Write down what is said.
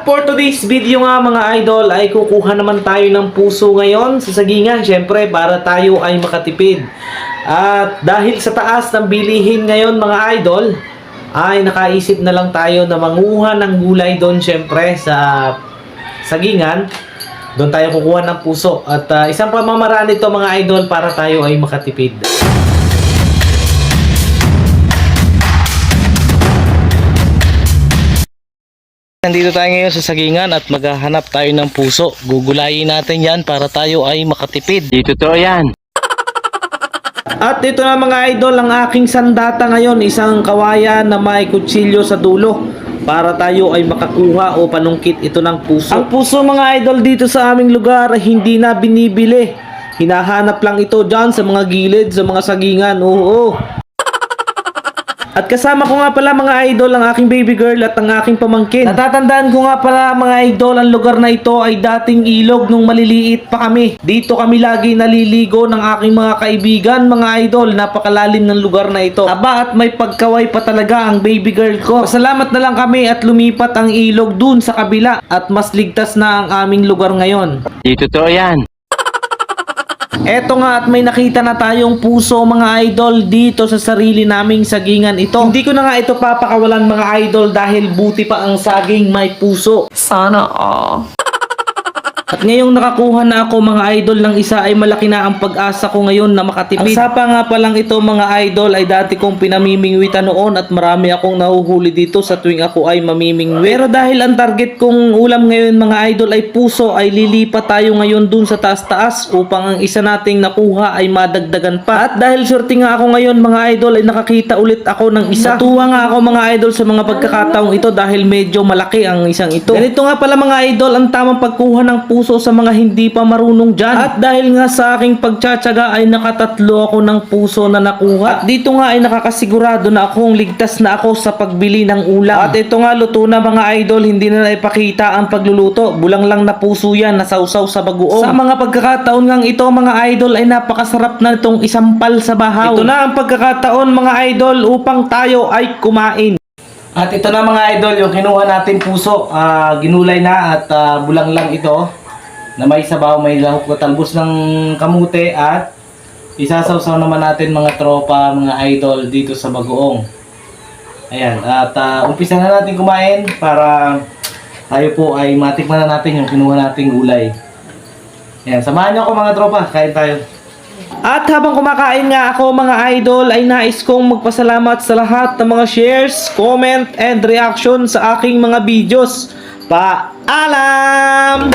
At for today's video nga mga idol ay kukuha naman tayo ng puso ngayon sa sagingan, syempre para tayo ay makatipid. At dahil sa taas ng bilihin ngayon mga idol, ay nakaisip na lang tayo na manguha ng gulay doon syempre sa sagingan. Doon tayo kukuha ng puso. At isang pamamaraan ito mga idol para tayo ay makatipid. Nandito tayo ngayon sa sagingan at maghahanap tayo ng puso. Gugulayin natin yan para tayo ay makatipid. Dito to yan. At ito na mga idol ang aking sandata ngayon. Isang kawayan na may kutsilyo sa dulo para tayo ay makakuha o panungkit ito ng puso. Ang puso mga idol dito sa aming lugar ay hindi na binibili. Hinahanap lang ito dyan sa mga gilid, sa mga sagingan. Oo. At kasama ko nga pala mga idol ang aking baby girl at ang aking pamangkin. Natatandaan ko nga pala mga idol, ang lugar na ito ay dating ilog nung maliliit pa kami. Dito kami lagi naliligo ng aking mga kaibigan mga idol. Napakalalim ng lugar na ito. Aba, at may pagkaway pa talaga ang baby girl ko. Pasalamat na lang kami at lumipat ang ilog dun sa kabila at mas ligtas na ang aming lugar ngayon. Dito to yan. Eto nga at may nakita na tayong puso mga idol dito sa sarili naming sagingan ito. Hindi ko na nga ito papakawalan mga idol dahil buti pa ang saging may puso. Sana all. At ngayong nakakuha na ako mga idol ng isa ay malaki na ang pag-asa ko ngayon na makatipid. Ang sapa nga palang ito mga idol ay dati kong pinamimingwitan noon at marami akong nahuhuli dito sa tuwing ako ay mamimingwit. Pero dahil ang target kong ulam ngayon mga idol ay puso ay lilipat tayo ngayon dun sa taas-taas upang ang isa nating nakuha ay madagdagan pa. At dahil swerte nga ako ngayon mga idol ay nakakita ulit ako ng isa. Natuwa nga ako mga idol sa mga pagkakataong ito dahil medyo malaki ang isang ito. Ganito nga pala mga idol ang tamang pagkuha ng puso sa mga hindi pa marunong dyan. At dahil nga sa aking pagtsatsaga ay nakatatlo ako ng puso na nakuha. At dito nga ay nakakasigurado na akong ligtas na ako sa pagbili ng ulam. At ito nga luto na mga idol, hindi na naipakita ang pagluluto. Bulang lang na puso yan, nasawsaw sa bagoong. Sa mga pagkakataon ngang ito mga idol ay napakasarap na itong isampal sa bahaw. Ito na ang pagkakataon mga idol upang tayo ay kumain. At ito na mga idol yung kinuha natin puso. Ginulay na at bulang lang ito na may sabaw, may lahok na talbos ng kamute at isasawsaw naman natin mga tropa, mga idol dito sa bagoong. Ayan, at umpisa na natin kumain para tayo po ay matikman na natin yung kinuha nating gulay. Ayan, samahan niyo ako mga tropa, kain tayo. At habang kumakain nga ako mga idol ay nais kong magpasalamat sa lahat ng mga shares, comment, and reaction sa aking mga videos. Paalam!